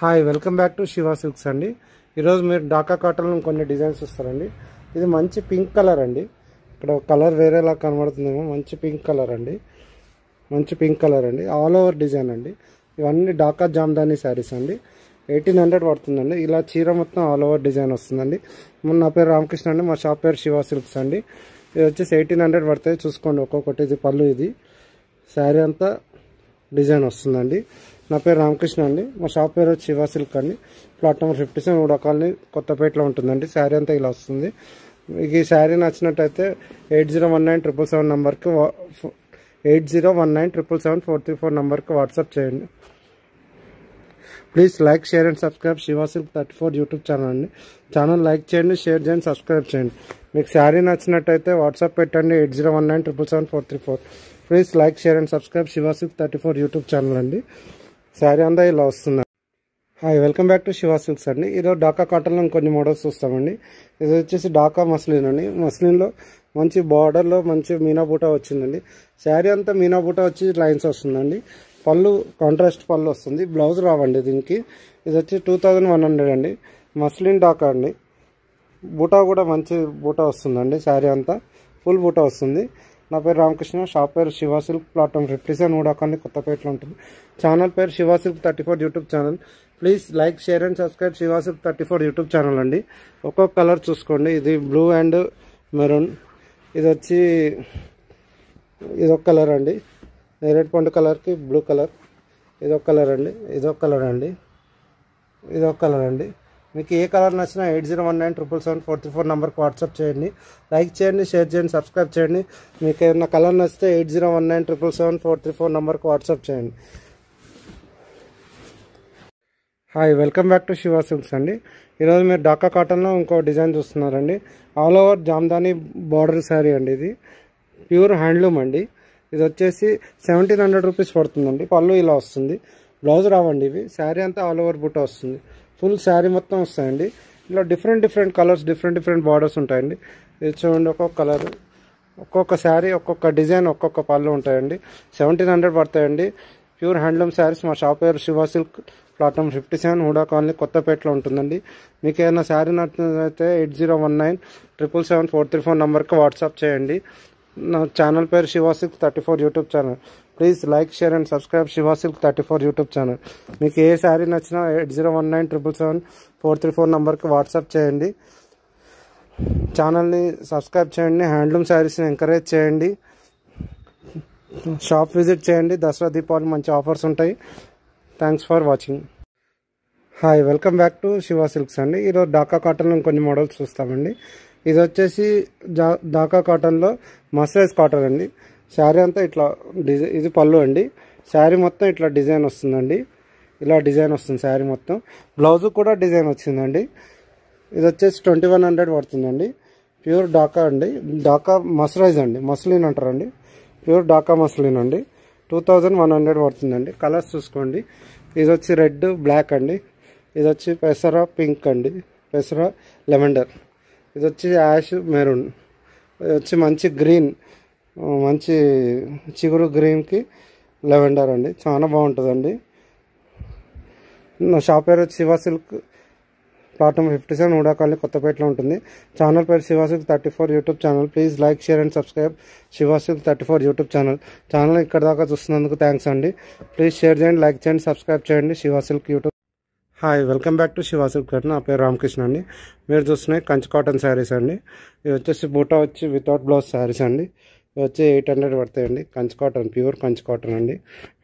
Hi welcome back to Shiva silks అండి. ఈరోజు మీరు డాకా కాటన్లో కొన్ని డిజైన్స్ వస్తారండి. ఇది మంచి పింక్ కలర్ అండి. ఇక్కడ కలర్ వేరేలా కనబడుతుందేమో. మంచి పింక్ కలర్ అండి. ఆల్ ఓవర్ డిజైన్ అండి. ఇవన్నీ డాకా జామ్దాని శారీస్ అండి. 1800 పడుతుందండి. ఇలా చీర మొత్తం ఆల్ ఓవర్ డిజైన్ వస్తుందండి. నా పేరు రామకృష్ణ అండి. మా షాప్ పేరు శివ సిల్క్స్ అండి. ఇది వచ్చేసి 1800 పడుతుంది. చూసుకోండి ఒక్కొక్కటి. ఇది పళ్ళు, ఇది శారీ అంతా డిజైన్ వస్తుందండి. నా పేరు రామకృష్ణ అండి. మా షాప్ పేరు శివ సిల్క్ అండి. ప్లాట్ నెంబర్ 57 ఉడకాలని కొత్తపేటలో ఉంటుందండి. శారీ అంతా ఇలా వస్తుంది. మీకు ఈ శారీ నచ్చినట్టయితే 801977 నెంబర్కి 8019777434 నెంబర్కి వాట్సాప్ చేయండి. Please like, share and subscribe Shiva silk 34 YouTube channel అండి. ఛానల్ లైక్ చేయండి, షేర్ చేయండి, సబ్స్క్రైబ్ చేయండి. మీకు శారీ నచ్చినట్టయితే వాట్సాప్ పెట్టండి 8019777434. Please like, share and subscribe Shiva silk 34 YouTube channel అండి. శారీ అంతా ఇలా వస్తుంది. Hi welcome back to Shiva silks అండి. ఈరోజు డాకా కాటన్లో కొన్ని మోడల్స్ చూస్తామండి. ఇది వచ్చేసి డాకా మస్లిన్ అండి. మస్లిన్లో మంచి బార్డర్లో మంచి మీనా బూటా వచ్చిందండి. శారీ అంతా మీనా బూటా వచ్చి లైన్స్ వస్తుందండి. పళ్ళు కాంట్రాస్ట్ పళ్ళు వస్తుంది. బ్లౌజ్ రావండి దీనికి. ఇది వచ్చి 2100 అండి. మస్లిన్ డాకా అండి. బూటా కూడా మంచి బూటా వస్తుందండి. శారీ అంతా ఫుల్ బూటా వస్తుంది. నా పేరు రామకృష్ణ. షాప్ పేరు శివ సిల్క్. ప్లాట్ నెంబర్ 57 ఉడకాలని కొత్తపేటలో ఉంటుంది. ఛానల్ పేరు Shiva silk 34 YouTube channel. Please like, share and subscribe Shiva silk 34 YouTube channel అండి. ఒక్కొక్క కలర్ చూసుకోండి. ఇది బ్లూ అండ్ మెరూన్. ఇది వచ్చి ఇదొక కలర్ అండి. నేరేడు పండు కలర్కి బ్లూ కలర్. ఇదొక కలర్ అండి. ఇదొక కలర్ అండి. మీకు ఏ కలర్ నచ్చినా 8019777434 నెంబర్కి వాట్సాప్ చేయండి. లైక్ చేయండి, షేర్ చేయండి, సబ్స్క్రైబ్ చేయండి. మీకు ఏమైనా కలర్ నచ్చితే 8019777434 నెంబర్కి వాట్సాప్ చేయండి. Hi welcome back to Shiva silks అండి. ఈరోజు మీరు డాకా కాటన్లో ఇంకో డిజైన్ చూస్తున్నారండి. All over Jamdani border sari అండి. ఇది ప్యూర్ హ్యాండ్లూమ్ అండి. ఇది వచ్చేసి 1700 రూపీస్ పడుతుందండి. పళ్ళు ఇలా వస్తుంది. బ్లౌజ్ రావండి ఇవి. శారీ అంతా ఆల్ ఓవర్ బుట్ట వస్తుంది. ఫుల్ శారీ మొత్తం వస్తాయండి. ఇలా డిఫరెంట్ కలర్స్, డిఫరెంట్ బార్డర్స్ ఉంటాయండి. ఇది చూడండి, ఒక్కొక్క కలర్, ఒక్కొక్క శారీ, ఒక్కొక్క డిజైన్, ఒక్కొక్క పళ్ళు ఉంటాయండి. 1700 పడతాయండి. Pure handloom saris. మా షాప్ పేరు Shiva silk. Plot number 57 Huda colony కొత్తపేటలో ఉంటుందండి. మీకు ఏదైనా శారీ నచ్చినట్లయితే 8019777434 నెంబర్కి వాట్సాప్ చేయండి. నా ఛానల్ పేరు Shiva silk 34 YouTube channel. Please like, share and subscribe Shiva silk 34 YouTube channel. మీకు ఏ శారీ నచ్చినా 8019777434 నెంబర్కి వాట్సాప్ చేయండి. ఛానల్ని సబ్స్క్రైబ్ చేయండి. హ్యాండ్లూమ్ శారీస్ని ఎంకరేజ్ చేయండి. షాప్ విజిట్ చేయండి. దసరా దీపావళి మంచి ఆఫర్స్ ఉంటాయి. Thanks for watching. Hi welcome back to Shiva silks అండి. ఈరోజు డాకా కాటన్లో కొన్ని మోడల్స్ చూస్తామండి. ఇది వచ్చేసి డాకా కాటన్లో మస్రైజ్ కాటన్ అండి. శారీ అంతా ఇట్లా డిజైన్. ఇది పళ్ళు అండి. శారీ మొత్తం ఇట్లా డిజైన్ వస్తుందండి. ఇలా డిజైన్ వస్తుంది శారీ మొత్తం. బ్లౌజ్ కూడా డిజైన్ వచ్చిందండి. ఇది వచ్చేసి 2100 పడుతుందండి. ప్యూర్ డాకా అండి. డాకా మస్రైజ్ అండి. మస్లిన్ అంటారండి. ప్యూర్ డాకా మస్లిన్ అండి. 2100 పడుతుందండి. కలర్స్ చూసుకోండి. ఇది వచ్చి రెడ్, బ్లాక్ అండి. ఇది వచ్చి పెసరా పింక్ అండి. పెసరా లెవెండర్. ఇది వచ్చి యాష్ మెరూన్. ఇది వచ్చి మంచి గ్రీన్, మంచి చిగురు గ్రీన్కి లెవెండర్ అండి. చాలా బాగుంటుందండి. నా షాప్ పేరు Shiva silk. Plot number 57 Huda colony కొత్తపేటలో ఉంటుంది. ఛానల్ పేరు Shiva silk 34 YouTube channel. Please like, share and subscribe Shiva silk 34 YouTube channel. Channel ఇక్కడ దాకా చూస్తున్నందుకు థ్యాంక్స్ అండి. ప్లీజ్ షేర్ చేయండి, లైక్ చేయండి, సబ్స్క్రైబ్ చేయండి Shiva silk YouTube. Hi welcome back to Shiva silk అండి. నా పేరు రామకృష్ణ అండి. మీరు చూస్తున్నాయి కంచి కాటన్ శారీస్ అండి. ఇవి వచ్చేసి బూటా వచ్చి వితౌట్ బ్లౌజ్ శారీస్ అండి. ఇవి వచ్చి 800 పడతాయండి. Kanchi cotton, pure Kanchi cotton అండి.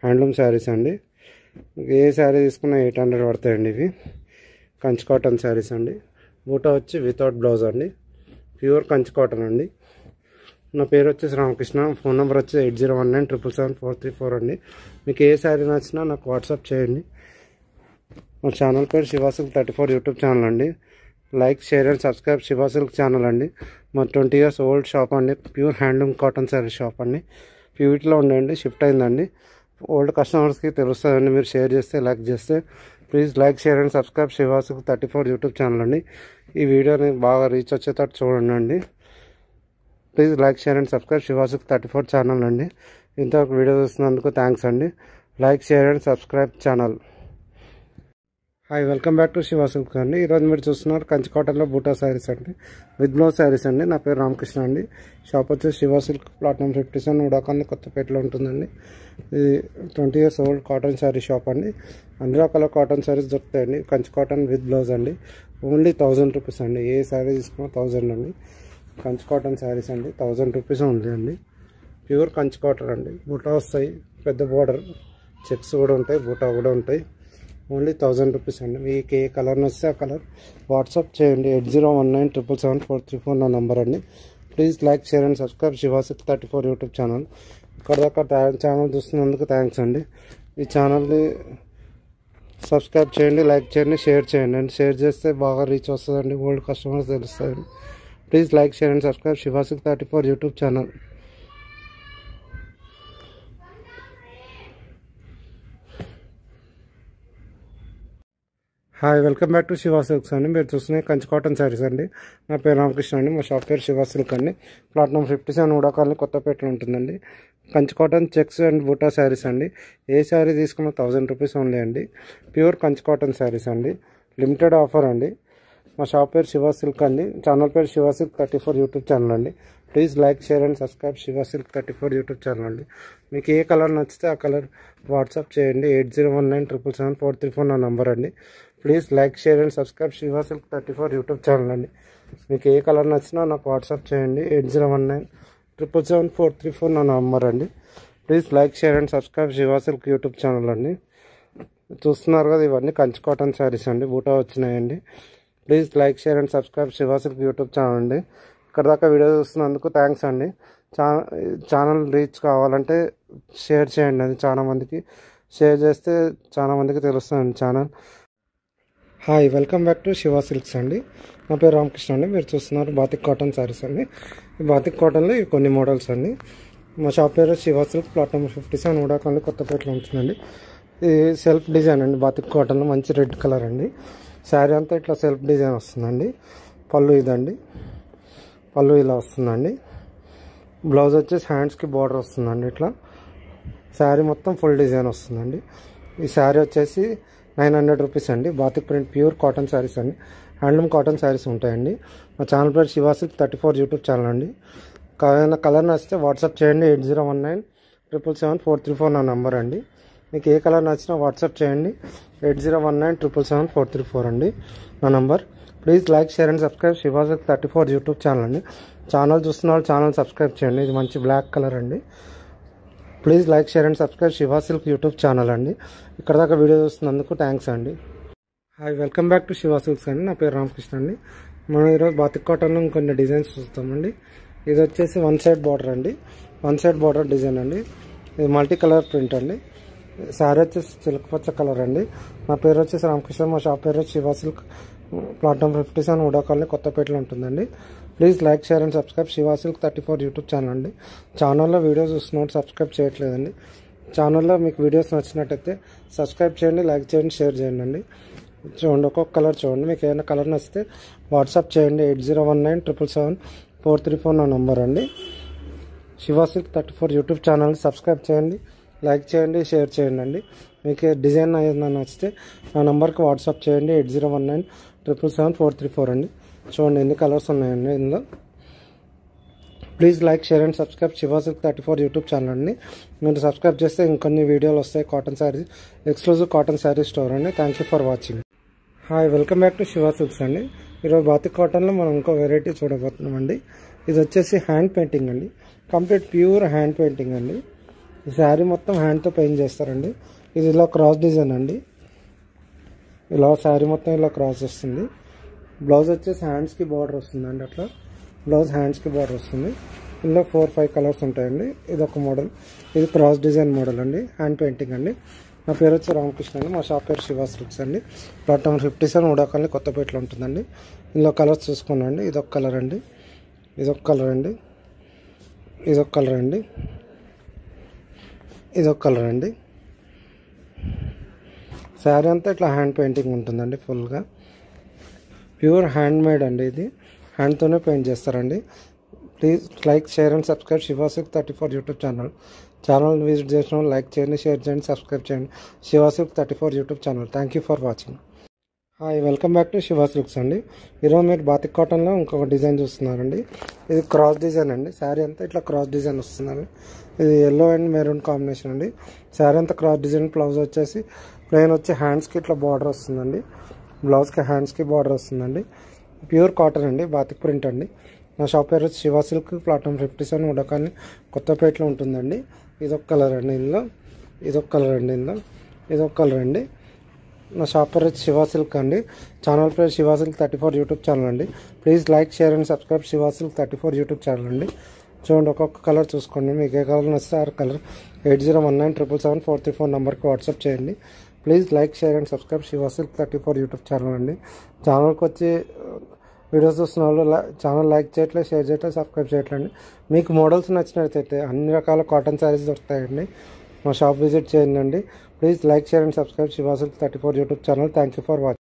హ్యాండ్లూమ్ శారీస్ అండి. ఏ శారీ తీసుకున్నా 800 పడతాయండి. ఇవి కంచి కాటన్ శారీస్ అండి. బూటా వచ్చి వితౌట్ బ్లౌజ్ అండి. ప్యూర్ కంచి కాటన్ అండి. నా పేరు వచ్చేసి రామకృష్ణ. ఫోన్ నెంబర్ వచ్చి 8019777434 అండి. మీకు ఏ శారీ నచ్చినా నాకు వాట్సాప్ చేయండి. మా ఛానల్ పేరు శివ సిల్క్ 34 యూట్యూబ్ ఛానల్ అండి. Like, share and subscribe Shiva silk channel అండి. మా 20 years ఓల్డ్ షాప్ అండి. Pure handloom cotton sari shop అండి. ప్యూరిటీలో ఉండండి. షిఫ్ట్ అయిందండి. ఓల్డ్ కస్టమర్స్కి తెలుస్తుందండి. మీరు షేర్ చేస్తే, లైక్ చేస్తే. Please like, share and subscribe Shiva silk 34 YouTube channel అండి. ఈ వీడియోని బాగా రీచ్ వచ్చేటట్టు చూడండి. Please like, share and subscribe Shiva silk 34 channel అండి. ఇంతవరకు వీడియో చూస్తున్నందుకు థ్యాంక్స్ అండి. Like, share and subscribe channel. Hi, welcome back to Shiva silk అండి. ఈరోజు మీరు చూస్తున్నారు కంచి కాటన్లో బూటా శారీస్ అండి, విత్ బ్లౌజ్ శారీస్ అండి. నా పేరు రామకృష్ణ అండి. షాప్ వచ్చేసి శివ సిల్క్, ప్లాట్ నెంబర్ 57, ఉడాకాన్ని కొత్తపేటలో ఉంటుందండి. ఇది 20 years old cotton sari shop అండి. అన్ని రకాల కాటన్ శారీస్ దొరుకుతాయండి. కంచి కాటన్ విత్ బ్లౌజ్ అండి. ఓన్లీ 1000 రూపీస్ అండి. ఏ శారీ తీసుకున్నా 1000 అండి. కంచి కాటన్ శారీస్ అండి, 1000 రూపీస్ ఉంది అండి. ప్యూర్ కంచి కాటన్ అండి. బూటా వస్తాయి, పెద్ద బార్డర్, చెక్స్ కూడా ఉంటాయి, బూటా కూడా ఉంటాయి. ఓన్లీ 1000 రూపీస్ అండి. మీకు ఏ కలర్ నచ్చితే ఆ కలర్ వాట్సాప్ చేయండి. 8019777434 నా నంబర్ అండి. Please like, share and subscribe Shiva silk 34 YouTube channel. ఇక్కడ దాకా ఛానల్ చూస్తున్నందుకు థ్యాంక్స్ అండి. ఈ ఛానల్ని సబ్స్క్రైబ్ చేయండి, లైక్ చేయండి, షేర్ చేయండి అండి. షేర్ చేస్తే బాగా రీచ్ వస్తుందండి, ఓల్డ్ కస్టమర్స్ తెలుస్తాయండి. Please like, share and subscribe Shiva silk 34 YouTube channel. Hi, welcome back to Shiva silks అండి. మీరు చూస్తున్నాయి కంచి కాటన్ శారీస్ అండి. నా పేరు రామకృష్ణ అండి. మా షాప్ పేరు శివ సిల్క్ అండి. ప్లాట్ నెంబర్ 57, ఉడాకాలని కొత్తపేటలో ఉంటుందండి. కంచి కాటన్ చెక్స్ అండ్ బూటా శారీస్ అండి. ఏ శారీ తీసుకున్నా 1000 రూపీస్ ఓన్లీ అండి. ప్యూర్ కంచి కాటన్ శారీస్ అండి. లిమిటెడ్ ఆఫర్ అండి. మా షాప్ పేరు శివ సిల్క్ అండి. ఛానల్ పేరు శివ సిల్క్ 34 యూట్యూబ్ ఛానల్ అండి. Please like, share and subscribe Shiva silk 34 YouTube channel అండి. మీకు ఏ కలర్ నచ్చితే ఆ కలర్ వాట్సాప్ చేయండి. 8019777434 నా నంబర్ అండి. Please like, share and subscribe Shiva silk 34 YouTube channel అండి. మీకు ఏ కలర్ నచ్చినా నాకు వాట్సాప్ చేయండి. 8019777434 నా నంబర్ అండి. Please like, share and subscribe Shiva silk YouTube channel అండి. చూస్తున్నారు కదా, ఇవన్నీ కంచి కాటన్ శారీస్ అండి, బూటా వచ్చినాయండి. Please like, share and subscribe Shiva silk YouTube channel అండి. ఇక్కడ దాకా వీడియో చూస్తున్నందుకు థ్యాంక్స్ అండి. ఛానల్ రీచ్ కావాలంటే షేర్ చేయండి. అది చాలా మందికి షేర్ చేస్తే చాలా మందికి తెలుస్తుంది channel. Hi, welcome back to Shiva silks అండి. నా పేరు రామకృష్ణ అండి. మీరు చూస్తున్నారు బాతిక్ కాటన్ శారీస్ అండి. ఈ బాతిక్ కాటన్లో కొన్ని మోడల్స్ అండి. మా షాప్ పేరు శివ సిల్క్, ప్లాట్ నెంబర్ 57, ఉడాకాన్ని కొత్తపేటలో ఉంటుందండి. ఇది సెల్ఫ్ డిజైన్ అండి. బాతిక్ కాటన్లో మంచి రెడ్ కలర్ అండి. శారీ అంతా ఇట్లా సెల్ఫ్ డిజైన్ వస్తుందండి. పళ్ళు ఇదండి, పళ్ళు ఇలా వస్తుందండి. బ్లౌజ్ వచ్చేసి హ్యాండ్స్కి బార్డర్ వస్తుందండి. ఇట్లా శారీ మొత్తం ఫుల్ డిజైన్ వస్తుందండి. ఈ శారీ వచ్చేసి 900 రూపీస్ అండి. Batik print pure cotton saris అండి. హ్యాండ్లూమ్ కాటన్ శారీస్ ఉంటాయండి. మా ఛానల్ పేరు శివ సిల్క్ 34 యూట్యూబ్ ఛానల్ అండి. ఏదైనా కలర్ నచ్చితే వాట్సాప్ చేయండి. 8019777434 నా నంబర్ అండి. మీకు ఏ కలర్ నచ్చినా వాట్సాప్ చేయండి. 8019777434 అండి నా number. Please like, share and subscribe Shiva silk 34 YouTube channel అండి. ఛానల్ చూస్తున్న వాళ్ళు ఛానల్ సబ్స్క్రైబ్ చేయండి. ఇది మంచి బ్లాక్ కలర్ అండి. Please like, share and subscribe Shiva silk YouTube channel అండి. ఇక్కడ దాకా వీడియో చూస్తున్నందుకు థ్యాంక్స్ అండి. Hi, welcome back to Shiva silks అండి. నా పేరు రామకృష్ణ అండి. మనం ఈరోజు బాతిక్ కాటన్లో ఇంకొన్ని డిజైన్స్ చూస్తామండి. ఇది వచ్చేసి 1 సైడ్ బార్డర్ అండి. 1 సైడ్ బార్డర్ డిజైన్ అండి. ఇది మల్టీ కలర్ ప్రింట్ అండి. శారీ వచ్చేసి చిలక పచ్చ కలర్ అండి. నా పేరు వచ్చేసి రామకృష్ణ. మా షాప్ పేరు శివ సిల్క్, ప్లాట్ నెంబర్ 57, ఉడాకాలని కొత్తపేటలో ఉంటుందండి. Please like, share and subscribe Shiva silk 34 YouTube channel అండి. ఛానల్లో వీడియోస్ చూస్తున్నట్టు సబ్స్క్రైబ్ చేయట్లేదండి. ఛానల్లో మీకు వీడియోస్ నచ్చినట్టయితే సబ్స్క్రైబ్ చేయండి, లైక్ చేయండి, షేర్ చేయండి అండి. చూడండి, ఒక్కొక్క కలర్ చూడండి. మీకు ఏదైనా కలర్ నచ్చితే వాట్సాప్ చేయండి. 8019777434 నా నంబర్ అండి. శివ సిల్క్ 34 యూట్యూబ్ ఛానల్ని సబ్స్క్రైబ్ చేయండి, లైక్ చేయండి, షేర్ చేయండి అండి. మీకు డిజైన్ ఏదైనా నచ్చితే నా నంబర్కి వాట్సాప్ చేయండి. 8019777434 అండి. చూడండి ఎన్ని కలర్స్ ఉన్నాయండి ఇందులో. Please like, share and subscribe Shiva silk 34 YouTube channel అండి. మీరు సబ్స్క్రైబ్ చేస్తే ఇంకొన్ని వీడియోలు వస్తాయి. Cotton saris, exclusive cotton sari store అండి. Thank you for watching. Hi, welcome back to Shiva silks అండి. ఈరోజు బాతిక్ కాటన్లో మనం ఇంకో వెరైటీ చూడబోతున్నాం అండి. ఇది వచ్చేసి హ్యాండ్ పెయింటింగ్ అండి. కంప్లీట్ ప్యూర్ హ్యాండ్ పెయింటింగ్ అండి. ఈ శారీ మొత్తం హ్యాండ్తో పెయింట్ చేస్తారండి. ఇది ఇలా క్రాస్ డిజైన్ అండి. ఇలా శారీ మొత్తం ఇలా క్రాస్ వస్తుంది. బ్లౌజ్ వచ్చేసి హ్యాండ్స్కి బార్డర్ వస్తుందండి. అట్లా బ్లౌజ్ హ్యాండ్స్కి బార్డర్ వస్తుంది. ఇందులో 4-5 కలర్స్ ఉంటాయండి. ఇది ఒక మోడల్. ఇది క్రాస్ డిజైన్ మోడల్ అండి, హ్యాండ్ పెయింటింగ్ అండి. నా పేరు వచ్చి రామకృష్ణ అండి. మా షాప్ పేరు శివ సిల్క్స్ అండి. ప్లాట్ నెంబర్ 57, ఉడాకాలని కొత్తపేటలో ఉంటుందండి. ఇందులో కలర్స్ చూసుకోండి. ఇదొక కలర్ అండి, ఇదొక కలర్ అండి, ఇదొక కలర్ అండి, ఇదొక కలర్ అండి. శారీ అంతా ఇట్లా హ్యాండ్ పెయింటింగ్ ఉంటుందండి. ఫుల్గా ప్యూర్ హ్యాండ్ మేడ్ అండి. ఇది హ్యాండ్తోనే పెయింట్ చేస్తారండి. Please like, share and subscribe Shiva silk 34 YouTube channel visit చేసిన లైక్ చేయండి, షేర్ చేయండి, సబ్స్క్రైబ్ చేయండి. Shiva silk 34 YouTube channel. Thank you for watching. Hi, welcome back to Shiva silks అండి. ఈరోజు మీరు బాతిక్ కాటన్లో ఇంకొక డిజైన్ చూస్తున్నారండి. ఇది క్రాస్ డిజైన్ అండి. శారీ అంతా ఇట్లా క్రాస్ డిజైన్ వస్తుందండి. ఇది ఎల్లో అండ్ మెరూన్ కాంబినేషన్ అండి. శారీ అంతా క్రాస్ డిజైన్, బ్లౌజ్ వచ్చేసి ప్లెయిన్ వచ్చి హ్యాండ్స్కి ఇట్లా బార్డర్ వస్తుందండి. బ్లౌజ్కి హ్యాండ్స్కి బార్డర్ వస్తుందండి. ప్యూర్ కాటన్ అండి, బాతిక్ ప్రింట్ అండి. నా షాప్ పేరు వచ్చి శివా సిల్క్, ప్లాట్ఫామ్ 57 ఉడకాన్ని కొత్తపేటలో ఉంటుందండి. ఇదొక కలర్ అండి ఇందులో, ఇదొక కలర్ అండి ఇందులో, ఇదొక కలర్ అండి. నా షాప్ పేరు వచ్చి శివా సిల్క్ అండి. ఛానల్ పేరు శివా సిల్క్ 34 యూట్యూబ్ ఛానల్ అండి. Please like, share and subscribe Shiva silk 34 YouTube channel అండి. చూడండి, ఒక్కొక్క కలర్ చూసుకోండి. మీకు ఏ కలర్ నచ్చితే ఆ కలర్ 8019777434 నెంబర్కి వాట్సాప్ చేయండి. Please like, share and subscribe Shiva silk 34 YouTube channel అండి. ఛానల్కి వచ్చి వీడియోస్ చూస్తున్న వాళ్ళు ఛానల్ లైక్ చేయట్లేదు, షేర్ చేయట్లేదు, సబ్స్క్రైబ్ చేయట్లేండి. మీకు మోడల్స్ నచ్చినట్లయితే అన్ని రకాల కాటన్ శారీస్ దొరుకుతాయండి. మా షాప్ విజిట్ చేయండి. Please like, share and subscribe Shiva silk 34 YouTube channel. Thank you for watching.